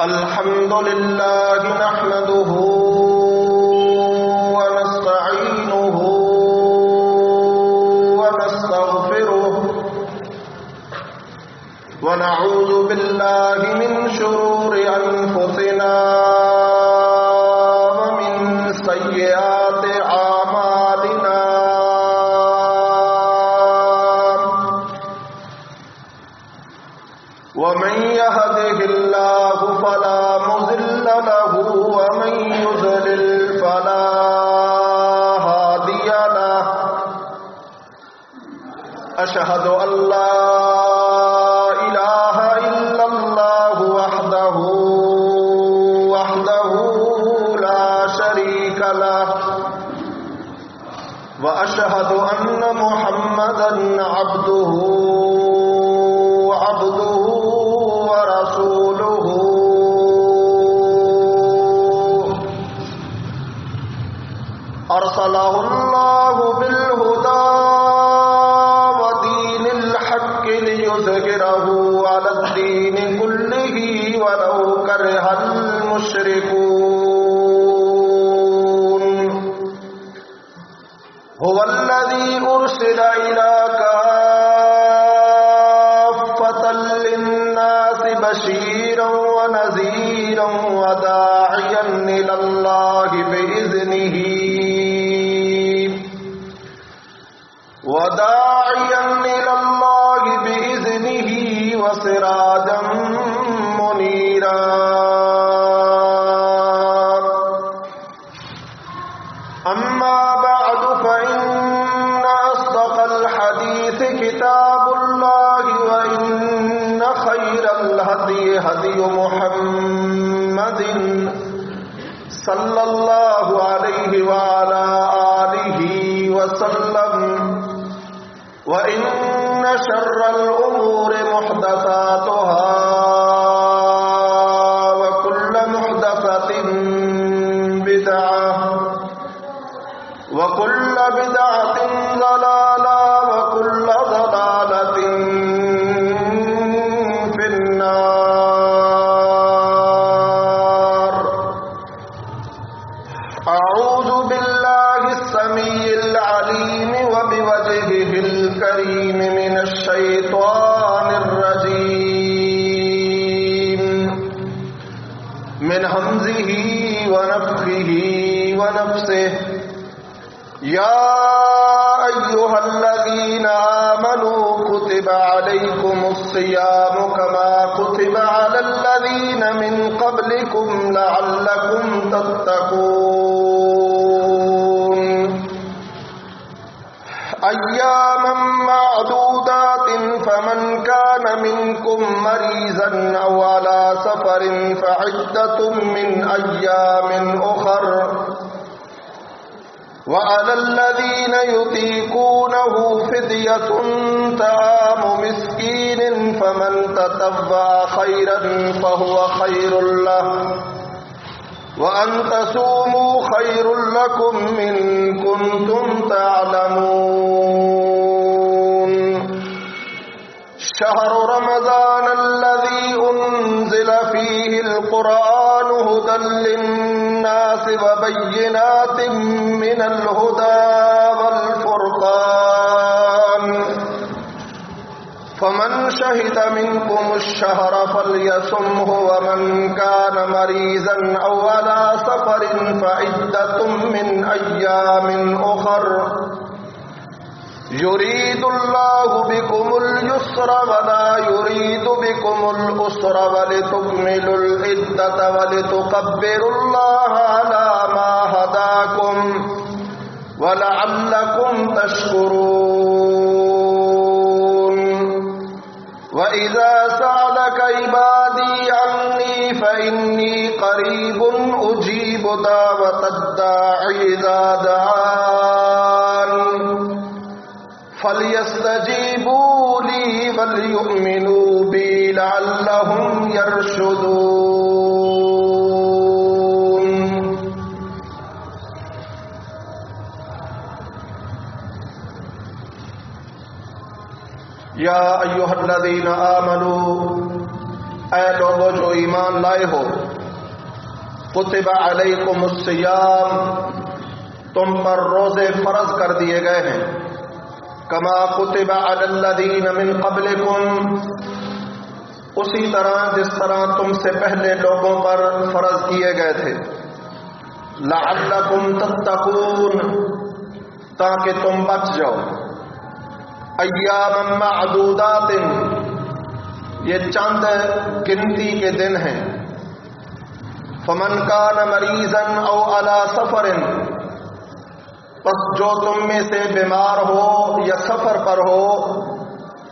الحمد لله نحمده ونستعينه ونستغفره ونعوذ بالله من شرور أنفسنا ومن سيئات أعمالنا ومن يهده الله فلا مضل له ومن يضلل فلا هادي له أشهد أن لا إله إلا الله وحده لا شريك له وأشهد أن محمدا عبده ورسوله أرسله الله بالهدى ودين الحق ليظهره على الدين كله ولو كره المشركون هو الذي أرسل إلى كافة للناس بشيرا ونذيرا وداعيا إلى الله بإذنه وسراجا منيرا أما بعد فإن أصدق الحديث كتاب الله وإن خير الهدي هدي محمد صلى الله عليه وعلى آله وسلم وإن شر الأمور محدثاتها وكل محدثة بدعة وكل بدعة ضلالة وكل ضلالة في النار. أعوذ بالله السميع العليم وبوجهه الكريم من الشيطان الرجيم من همزه ونفخه ونفسه. يا أيها الذين آمنوا كتب عليكم الصيام كما كتب على الذين من قبلكم لعلكم تتقون أياما معدودات فمن كان منكم مريضا أو على سفر فعدة من أيام أخر وعلى الذين يطيقونه فدية طعام مسكين فمن تطوع خيرا فهو خير له وأن تصوموا خير لكم إن كنتم تعلمون. شهر رمضان الذي أنزل فيه القرآن هدى للناس وبينات من الهدى والفرقان فمن شهد منكم الشهر فليصمه ومن كان مريضا أو على سفر فعدة من أيام أخر يريد الله بكم اليسر ولا يريد بكم العسر ولتكملوا العدة ولتكبروا الله على ما هداكم ولعلكم تشكرون. وإذا سألك عبادي عني فإني قريب أجيب دعوة الداعي إذا دعان فليستجيبوا لي وليؤمنوا بي لعلهم يرشدون. یا ایھا الذین آمنوا، اے لوگو جو ایمان لائے ہو، کتب علیکم الصیام، تم پر روزے فرض کر دیے گئے ہیں، کما کتب علی الذین من قبلکم، اسی طرح جس طرح تم سے پہلے لوگوں پر فرض کیے گئے تھے، لعلکم تتقون، تاکہ تم بچ جاؤ، ایاما معدودات، یہ چند گنتی کے دن ہیں، فمن کان مریضا او علی سفر، پس جو تم میں سے بیمار ہو یا سفر پر ہو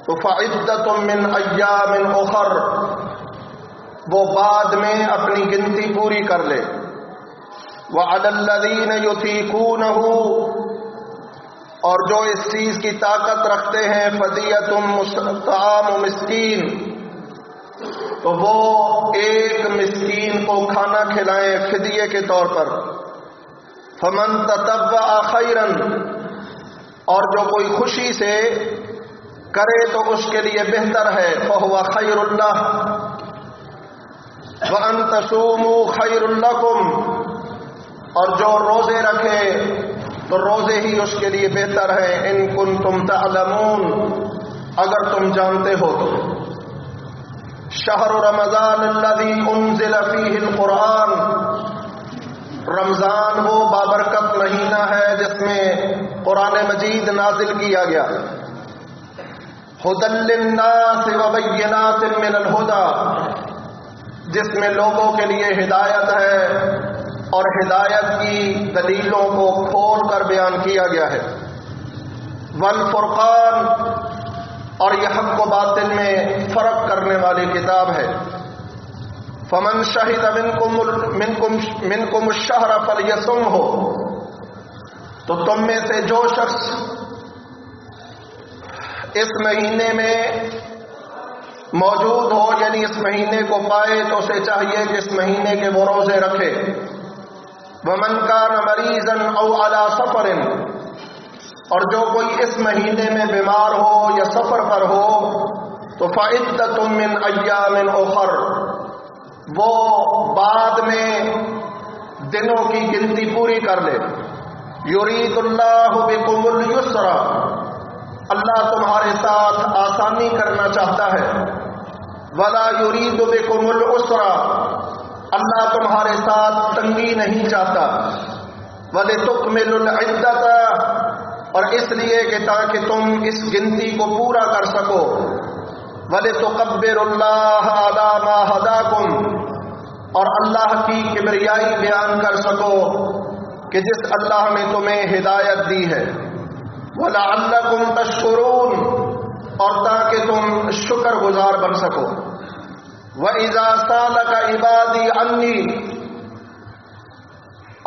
تو فعدۃ من ایام اخر، وہ بعد میں اپنی گنتی پوری کر لے، وعلی الذین یطیقونہ، اور جو اس چیز کی طاقت رکھتے ہیں، فدیۃ طعام مسکین، تو وہ ایک مسکین کو کھانا کھلائیں فدیے کے طور پر، فمن تطوع خیرا، اور جو کوئی خوشی سے کرے تو اس کے لیے بہتر ہے، فہو خیر لہ، وان تصوموا خیر لکم، اور جو روزے رکھے تو روزے ہی اس کے لیے بہتر ہے، ان کنتم تعلمون، اگر تم جانتے ہو تو۔ شہر رمضان الذی انزل فیہ القرآن، رمضان وہ بابرکت مہینہ ہے جس میں قرآن مجید نازل کیا گیا، ھدی للناس وبینات من الھدی، جس میں لوگوں کے لیے ہدایت ہے اور ہدایت کی دلیلوں کو کھول کر بیان کیا گیا ہے، والفرقان، اور یہ حق و باطل میں فرق کرنے والی کتاب ہے، فمن شہد منکم الشہر فلیصمہ، تو تم میں سے جو شخص اس مہینے میں موجود ہو، یعنی اس مہینے کو پائے، تو اسے چاہیے کہ اس مہینے کے وہ روزے رکھے، ومن کان مریضا او علی سفر، اور جو کوئی اس مہینے میں بیمار ہو یا سفر پر ہو تو فعدۃ من ایام اخر، وہ بعد میں دنوں کی گنتی پوری کر لے، یرید اللہ بکم الیسر، اللہ تمہارے ساتھ آسانی کرنا چاہتا ہے، ولا یرید بکم العسر، اللہ تمہارے ساتھ تنگی نہیں چاہتا، ولتکملوا العدۃ، اور اس لیے کہ تاکہ تم اس گنتی کو پورا کر سکو، وَلِتُكَبِّرُوا اللَّهَ عَلَى مَا هَدَاكُمْ، اور اللہ کی کبریائی بیان کر سکو کہ جس اللہ نے تمہیں ہدایت دی ہے، وَلَعَلَّكُمْ تَشْكُرُونَ، اور تاکہ تم شکر گزار بن سکو، وَإِذَا سَأَلَكَ عِبَادِي عَنِّي،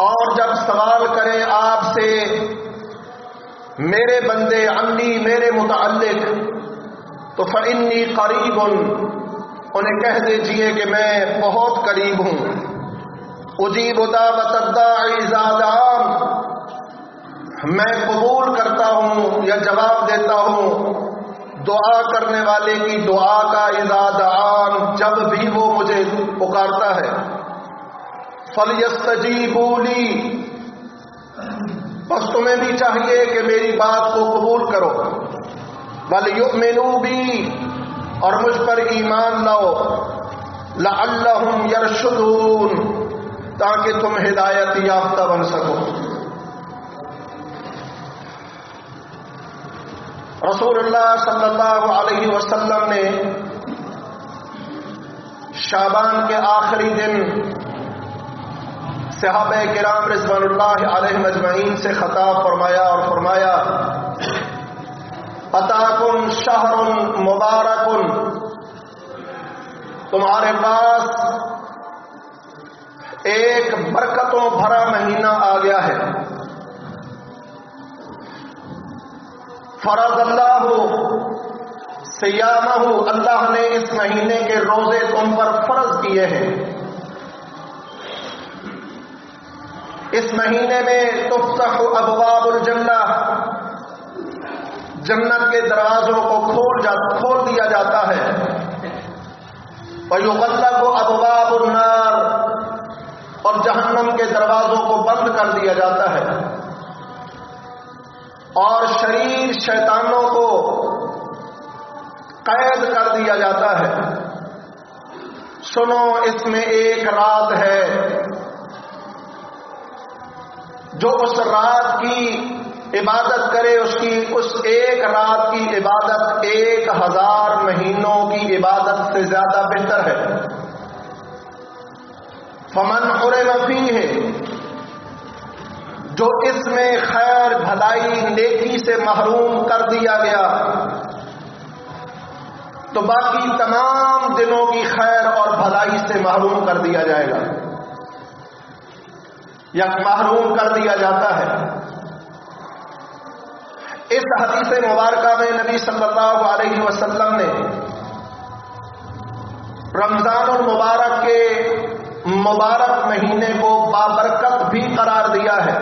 اور جب سوال کریں آپ سے میرے بندے، عنی، میرے متعلق، تو فإنی قریب، انہیں کہہ دیجئے کہ میں بہت قریب ہوں، اجیب دعوت الداعی اذا دعان، میں قبول کرتا ہوں یا جواب دیتا ہوں دعا کرنے والے کی دعا کا، اذا دعان، جب بھی وہ مجھے پکارتا ہے، فلیستجیبوا لی، بس تمہیں بھی چاہیے کہ میری بات کو قبول کرو، وَلْيُؤْمِنُوا بِي، اور مجھ پر ایمان لاؤ، لَعَلَّهُمْ يَرْشُدُونَ، تاکہ تم ہدایت یافتہ بن سکو۔ رسول اللہ صلی اللہ علیہ وسلم نے شعبان کے آخری دن صحابہ کرام رضوان اللہ علیہم اجمعین سے خطاب فرمایا اور فرمایا، اتاکم شہر مبارک، تمہارے پاس ایک برکتوں بھرا مہینہ آ گیا ہے، فرض اللہ صیامہ، اللہ نے اس مہینے کے روزے تم پر فرض کیے ہیں، اس مہینے میں تفتح ابواب الجنہ، جنت کے دروازوں کو کھول دیا جاتا ہے، وَيُغَلَّقُ أَبْوَابُ النَّارِ، اور جہنم کے دروازوں کو بند کر دیا جاتا ہے، اور شریر شیطانوں کو قید کر دیا جاتا ہے۔ سنو، اس میں ایک رات ہے جو اس رات کی عبادت کرے، اس ایک رات کی عبادت 1000 مہینوں کی عبادت سے زیادہ بہتر ہے۔ فمن حرم فیہ، جو اس میں خیر بھلائی نیکی سے محروم کر دیا گیا تو باقی تمام دنوں کی خیر اور بھلائی سے محروم کر دیا جائے گا یا محروم کر دیا جاتا ہے۔ اس حدیث مبارکہ میں نبی صلی اللہ علیہ وسلم نے رمضان المبارک کے مبارک مہینے کو بابرکت بھی قرار دیا ہے،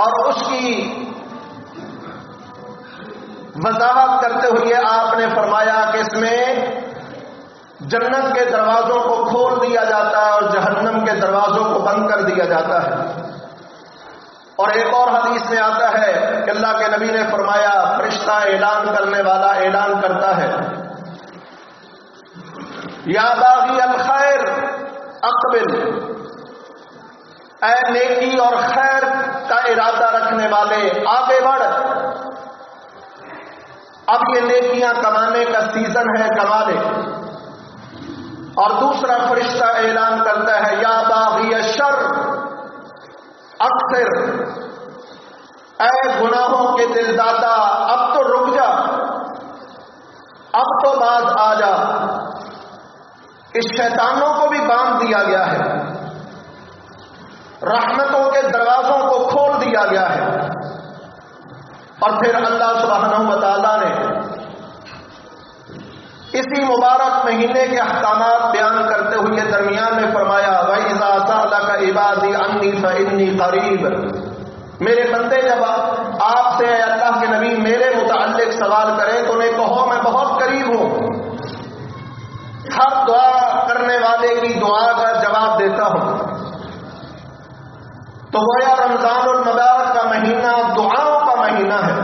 اور اس کی وضاحت کرتے ہوئے آپ نے فرمایا کہ اس میں جنت کے دروازوں کو کھول دیا جاتا ہے اور جہنم کے دروازوں کو بند کر دیا جاتا ہے۔ اور ایک اور حدیث میں آتا ہے کہ اللہ کے نبی نے فرمایا، فرشتہ اعلان کرنے والا اعلان کرتا ہے، یا باغی الخیر اقبل، اے نیکی اور خیر کا ارادہ رکھنے والے آگے بڑھ، اب یہ نیکیاں کمانے کا سیزن ہے، کما لے۔ اور دوسرا فرشتہ اعلان کرتا ہے، یا باغی الشر اکثر، اے گناہوں کے دل دادا اب تو رک جا، اب تو باز آ جا۔ اس شیطانوں کو بھی باندھ دیا گیا ہے، رحمتوں کے دروازوں کو کھول دیا گیا ہے۔ اور پھر اللہ سبحانہ و تعالیٰ نے اسی مبارک مہینے کے احکامات بیان کرتے ہوئے درمیان میں فرمایا، وَإِذَا سَأَلَكَ عِبَادِي عَنِّي فَإِنِّي قَرِيبٌ، میرے بندے جب آپ سے اے اللہ کے نبی میرے متعلق سوال کریں تو انہیں کہو میں بہت قریب ہوں، ہر دعا کرنے والے کی دعا کا جواب دیتا ہوں۔ تو گویا رمضان المبارک کا مہینہ دعاؤں کا مہینہ ہے۔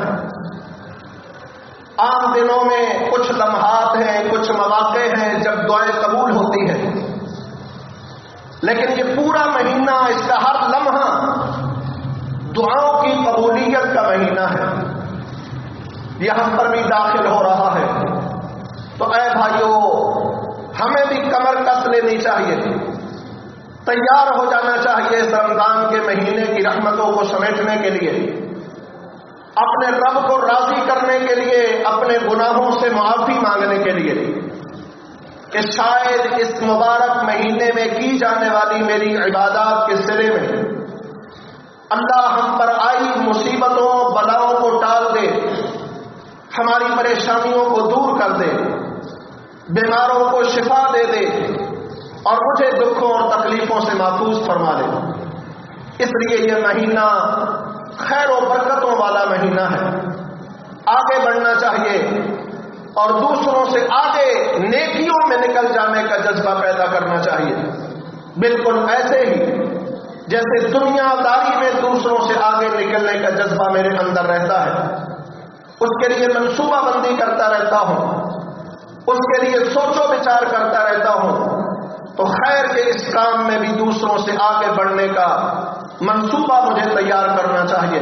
عام دنوں میں کچھ لمحات ہیں، کچھ مواقع ہیں جب دعائیں قبول ہوتی ہیں، لیکن یہ پورا مہینہ، اس کا ہر لمحہ دعاؤں کی قبولیت کا مہینہ ہے۔ یہ ہم پر بھی داخل ہو رہا ہے، تو اے بھائیو، ہمیں بھی کمر کس لینی چاہیے، تیار ہو جانا چاہیے اس رمضان کے مہینے کی رحمتوں کو سمیٹنے کے لیے، اپنے رب کو راضی کرنے کے لیے، اپنے گناہوں سے معافی مانگنے کے لیے، کہ شاید اس مبارک مہینے میں کی جانے والی میری عبادات کے سلے میں اللہ ہم پر آئی مصیبتوں بلاؤں کو ٹال دے، ہماری پریشانیوں کو دور کر دے، بیماروں کو شفا دے دے، اور مجھے دکھوں اور تکلیفوں سے محفوظ فرما دے۔ اس لیے یہ مہینہ خیر و برکتوں والا مہینہ ہے، آگے بڑھنا چاہیے اور دوسروں سے آگے نیکیوں میں نکل جانے کا جذبہ پیدا کرنا چاہیے، بالکل ایسے ہی جیسے دنیا داری میں دوسروں سے آگے نکلنے کا جذبہ میرے اندر رہتا ہے، اس کے لیے منصوبہ بندی کرتا رہتا ہوں، اس کے لیے سوچ و بچار کرتا رہتا ہوں، تو خیر کے اس کام میں بھی دوسروں سے آگے بڑھنے کا منصوبہ مجھے تیار کرنا چاہیے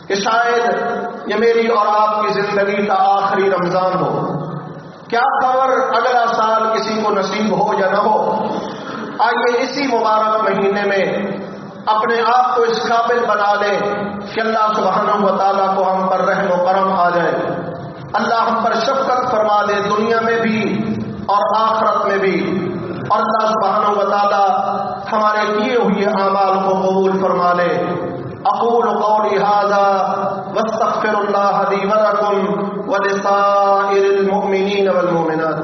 کہ شاید یہ میری اور آپ کی زندگی کا آخری رمضان ہو، کیا خبر اگلا سال کسی کو نصیب ہو یا نہ ہو۔ آئیے اسی مبارک مہینے میں اپنے آپ کو اس قابل بنا لیں کہ اللہ سبحانہ و تعالیٰ کو ہم پر رحم و کرم آ جائے، اللہ ہم پر شفقت فرما دے دنیا میں بھی اور آخرت میں بھی، اور اللہ سبحانہ و تعالیٰ ہمارے کیے ہوئے اعمال کو قبول فرما لے۔ اقول قولی ھذا واستغفر اللہ لی ولکم ولسائر المؤمنین والمؤمنات۔